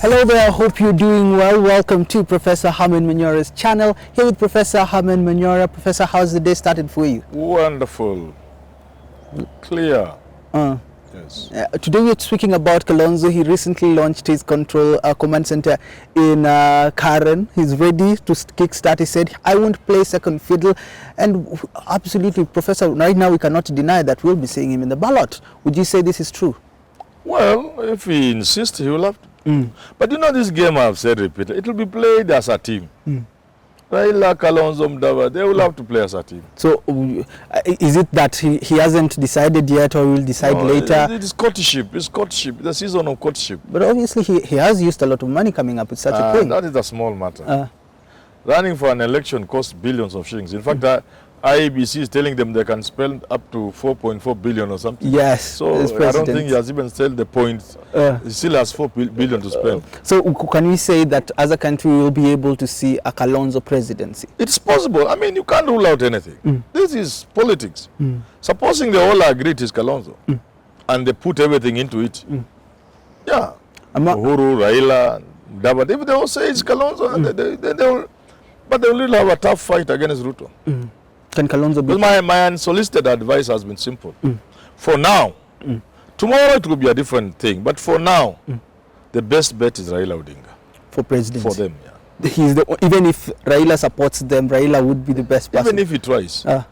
Hello there, I hope you're doing well. Welcome to Professor Herman Manyora's channel. Here with Professor Herman Manyora. Professor, how's the day started for you? Wonderful. Clear. Yes. Today we're speaking about Kalonzo. He recently launched his command center in Karen. He's ready to kickstart. He said, I won't play second fiddle. And absolutely, Professor, right now we cannot deny that we'll be seeing him in the ballot. Would you say this is true? Well, if he insists, he will have to. But you know, this game, I've said repeatedly, it will be played as a team. Raila, Kalonzo, Mdava, they will have to play as a team. So, is it that he hasn't decided yet or will decide later? It is courtship. It's courtship. The season of courtship. But obviously, he has used a lot of money coming up with such a thing. That is a small matter. Running for an election costs billions of shillings. In fact, IEBC is telling them they can spend up to 4.4 billion or something. Yes. So I don't think he has even said the point. He still has 4 billion to spend. So can we say that as a country we will be able to see a Kalonzo presidency? It's possible. I mean, you can't rule out anything. This is politics. Supposing they all agree it is Kalonzo and they put everything into it. Yeah. Uhuru, Raila, Dabat, if they all say it's Kalonzo, they will, but they will really have a tough fight against Ruto. Can Kalonzo be? Well, my unsolicited advice has been simple. For now, tomorrow it will be a different thing, but for now, the best bet is Raila Odinga. For president? For them, yeah. Even if Raila supports them, Raila would be the best person? Even if he tries. Yeah.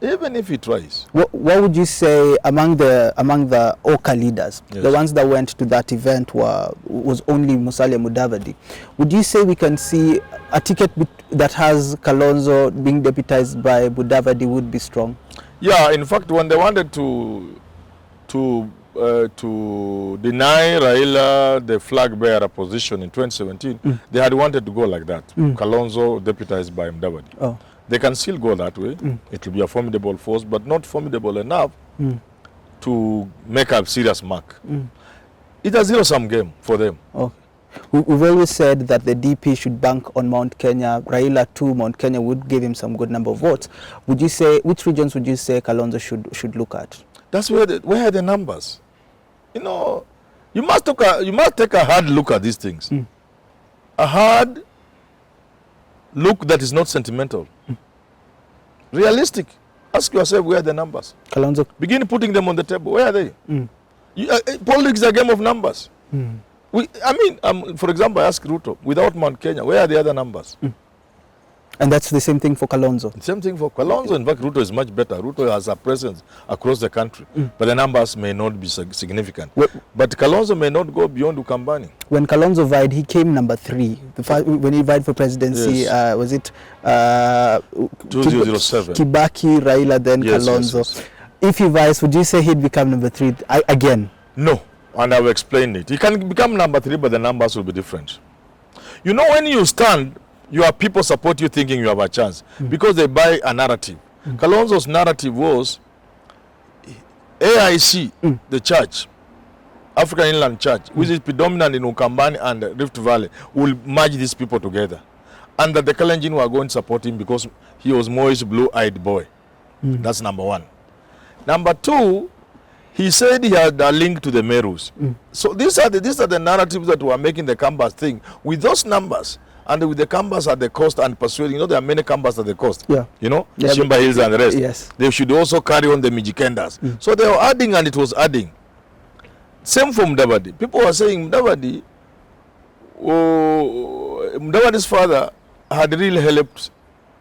Even if he tries. What would you say among the Oka leaders, the ones that went to that event was only Musalia Mudavadi? Would you say we can see a ticket that has Kalonzo being deputized by Mudavadi would be strong? Yeah, in fact, when they wanted to deny Raila the flag bearer position in 2017, they had wanted to go like that. Kalonzo deputized by Mudavadi. They can still go that way. It will be a formidable force, but not formidable enough to make a serious mark. It's a zero-sum game for them. We've always said that the DP should bank on Mount Kenya. Raila too, Mount Kenya would give him some good number of votes. Would you say, which regions would you say Kalonzo should look at? That's where are the numbers? You know, you must take a hard look at these things. A hard look that is not sentimental. Realistic. Ask yourself, where are the numbers? Kalonzo. Begin putting them on the table. Where are they? Politics is a game of numbers. For example, I ask Ruto, without Mount Kenya, where are the other numbers? And that's the same thing for Kalonzo? The same thing for Kalonzo. In fact, Ruto is much better. Ruto has a presence across the country, but the numbers may not be significant. But Kalonzo may not go beyond Ukambani. When Kalonzo vied, he came number 3. When he vied for presidency, was it 2007? Kibaki, Raila, then Kalonzo. Yes. If he vies, would you say he'd become number 3 again? No, and I've explained it. He can become number 3, but the numbers will be different. You know, when you stand, your people support you thinking you have a chance because they buy a narrative. Kalonzo's narrative was AIC, the church, African Inland Church, which is predominant in Ukambani and Rift Valley, will merge these people together. And that the Kalenjin were going to support him because he was Moi's blue-eyed boy. That's number 1. Number 2, he said he had a link to the Merus. So these are the narratives that were making the canvas thing. With those numbers, and with the canvas at the coast and persuading, you know, there are many canvas at the coast. You know, Shimba Hills and the rest. Yes. They should also carry on the Mijikendas. So they were adding, and it was adding. Same for Mudavadi. People were saying Mudavadi's father had really helped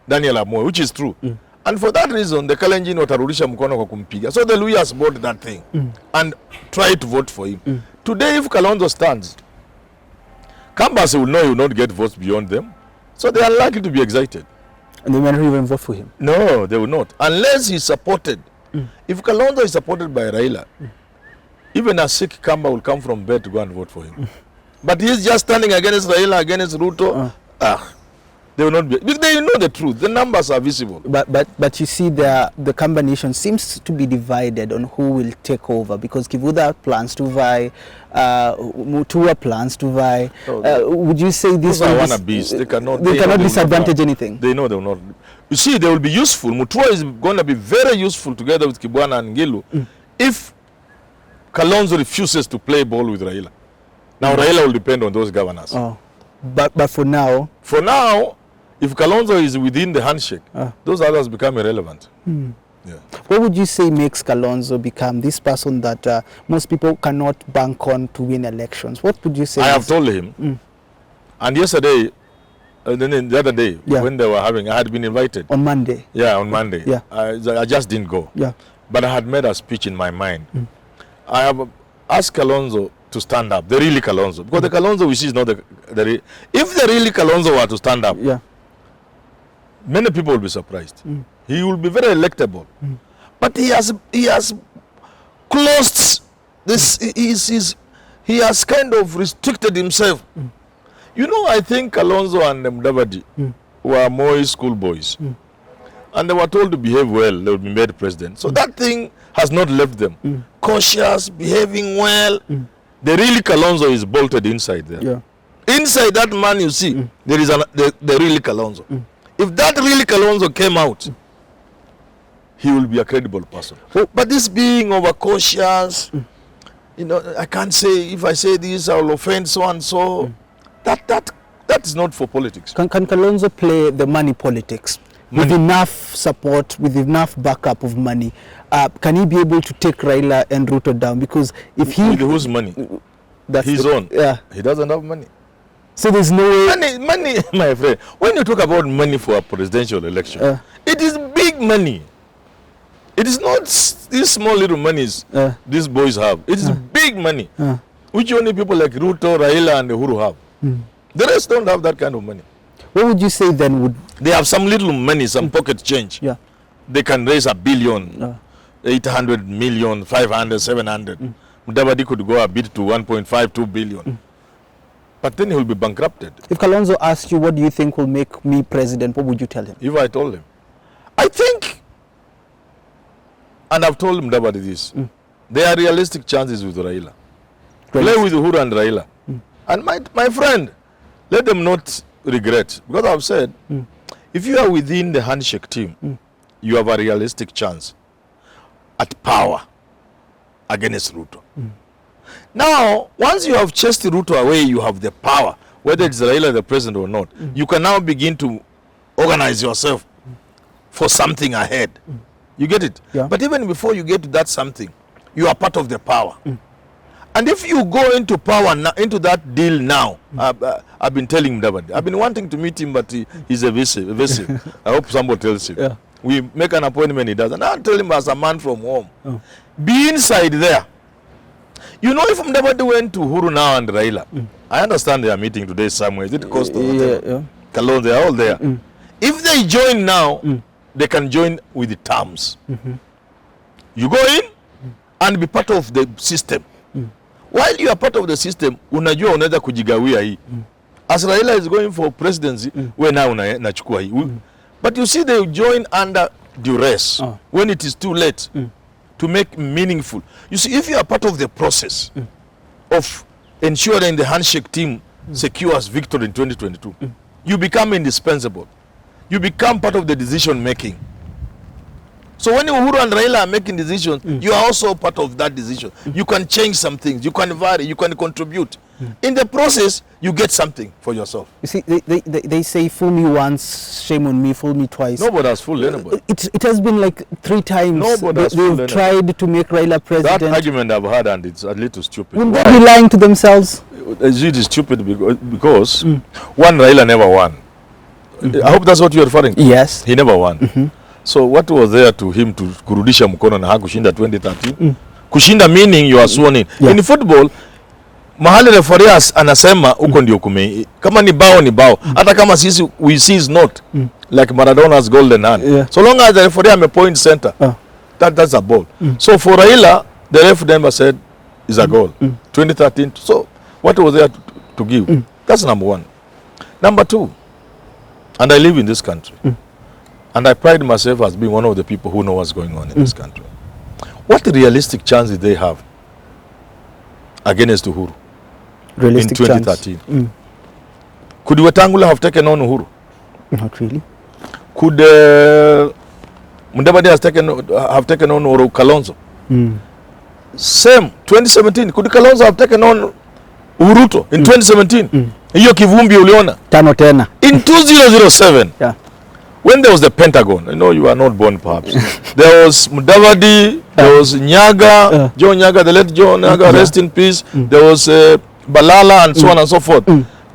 Daniel Amoy, which is true. And for that reason, the Kalenjin watarudisha mkono kwa kumpiga. So the Luyas bought that thing and tried to vote for him. Today, if Kalonzo stands, Kambas will know he will not get votes beyond them. So they are likely to be excited. And they may not even vote for him? No, they will not. Unless he's supported. If Kalonzo is supported by Raila, even a sick Kamba will come from bed to go and vote for him. But he's just standing against Raila, against Ruto. They will not be. They know the truth. The numbers are visible. But you see, the Kamba nation seems to be divided on who will take over, because Kivuda plans to vie, Mutua plans to vie. Would you say these are wannabes? They cannot disadvantage anything. They know they will not. You see, they will be useful. Mutua is going to be very useful together with Kibwana and Ngilu if Kalonzo refuses to play ball with Raila. Now Raila will depend on those governors. Oh. But for now, if Kalonzo is within the handshake, those others become irrelevant. Yeah. What would you say makes Kalonzo become this person that most people cannot bank on to win elections? What would you say? I have told him. And yesterday, then the other day, when they were having, I had been invited. On Monday? Yeah, on Monday. Yeah. I just didn't go. Yeah. But I had made a speech in my mind. I have asked Kalonzo to stand up, the really Kalonzo. Because the Kalonzo we see is not the if the really Kalonzo were to stand up, many people will be surprised. He will be very electable. But he has closed this, he has kind of restricted himself. You know, I think Kalonzo and Mudavadi were more schoolboys. And they were told to behave well, they would be made president. So that thing has not left them. Cautious, behaving well. The really Kalonzo is bolted inside there. Yeah. Inside that man you see, there is the really Kalonzo. If that really Kalonzo came out, he will be a credible person. But this being overcautious, you know, I can't say, if I say this, I will offend so and so. That is not for politics. Can Kalonzo play the money politics? With enough support, with enough backup of money, can he be able to take Raila and Ruto down? Because if he... With whose money? That's his own. Yeah. He doesn't have money. So there's no way... Money, my friend. When you talk about money for a presidential election, it is big money. It is not these small little monies these boys have. It is big money, which only people like Ruto, Raila and Uhuru have. The rest don't have that kind of money. What would you say then would... They have some little money, some pocket change. Yeah. They can raise $1 billion, 800 million, 500, 700. Mudavadi could go a bit to 1.52 billion. But then he will be bankrupted. If Kalonzo asked you, what do you think will make me president, what would you tell him? If I told him, I think, and I've told Mudavadi this, there are realistic chances with Raila. Play with Uhuru and Raila. And my friend, let them not regret. Because I've said, if you are within the handshake team, you have a realistic chance at power against Ruto. Now, once you have chased Ruto away, you have the power, whether it's Raila the president or not. You can now begin to organize yourself for something ahead. You get it? Yeah. But even before you get to that something, you are part of the power. And if you go into power, into that deal now, I've been telling Mudavadi, I've been wanting to meet him, but he's evasive. I hope somebody tells him. Yeah. We make an appointment, he doesn't. I'll tell him as a man from home. Be inside there. You know, if Mudavadi went to Uhuru now and Raila, I understand they are meeting today somewhere. Is it Costa? Kalonzo, they are all there. If they join now, they can join with the terms. You go in and be part of the system. While you are part of the system, unajua unaweza kujigawia hii. As Raila is going for presidency, we now unachukua hii. But you see, they join under duress when it is too late to make meaningful. You see, if you are part of the process of ensuring the handshake team secures victory in 2022, you become indispensable. You become part of the decision making. So when Uhuru and Raila are making decisions, you are also part of that decision. You can change some things, you can vary, you can contribute. In the process, you get something for yourself. You see, they say, fool me once, shame on me, fool me twice. Nobody has fooled anybody. It has been like 3 times. Nobody has fooled they've tried to make Raila president. That argument I've had, and it's a little stupid. Wouldn't they be lying to themselves? It is stupid because one, Raila never won. I hope that's what you're referring to. Yes. He never won. So what was there to him to kurudisha mkono na hakushinda 2013? Kushinda meaning you are sworn in. Yeah. In football, mahali referee anasema huko ndio kume. Kama ni bao ni bao. Hata kama sisi we see is not. Like Maradona's golden hand. Yeah. So long as the referee am a point center, that's a ball. So for Raila, the ref never said is a goal. 2013. So what was there to give? That's number one. Number two, and I live in this country. And I pride myself as being one of the people who know what's going on in this country. What realistic chance did they have against Uhuru Realistic in 2013? Could Wetangula have taken on Uhuru? Not really. Could Mudavadi have taken on Kalonzo? Same, 2017. Could Kalonzo have taken on Uruto in 2017. Hiyo kivumbi uliona. Tano tena. In 2007. Yeah. When there was the Pentagon, I know you are not born perhaps. There was Mudavadi, there was Nyaga, Joe Nyaga, the late Joe Nyaga, rest in peace. There was Balala and so on and so forth.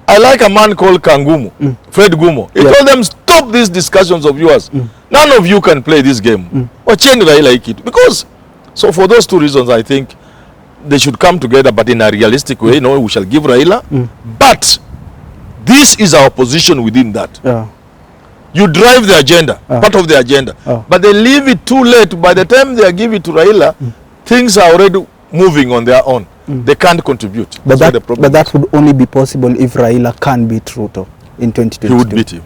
I like a man called Kangumu, Fred Gumo. He told them, stop these discussions of yours. None of you can play this game. Or change Raila Ikit. Because, so for those two reasons, I think they should come together, but in a realistic way. You know, we shall give Raila. But this is our position within that. You drive the agenda, part of the agenda. But they leave it too late. By the time they give it to Raila, things are already moving on their own. They can't contribute. But that would only be possible if Raila can beat Ruto in 2022. He would beat him.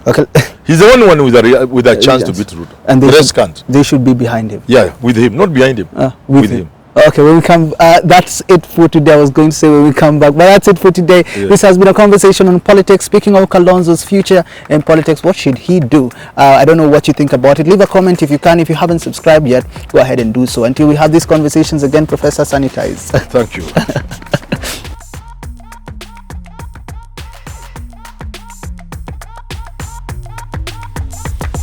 Okay. He's the only one with a chance to beat Ruto. And the rest can't. They should be behind him. Yeah, with him, not behind him. With him. Okay, when we come, that's it for today. I was going to say when we come back, but that's it for today. Yeah. This has been a conversation on politics. Speaking of Kalonzo's future in politics, what should he do? I don't know what you think about it. Leave a comment if you can. If you haven't subscribed yet, go ahead and do so. Until we have these conversations again, Professor Sanitize. Thank you.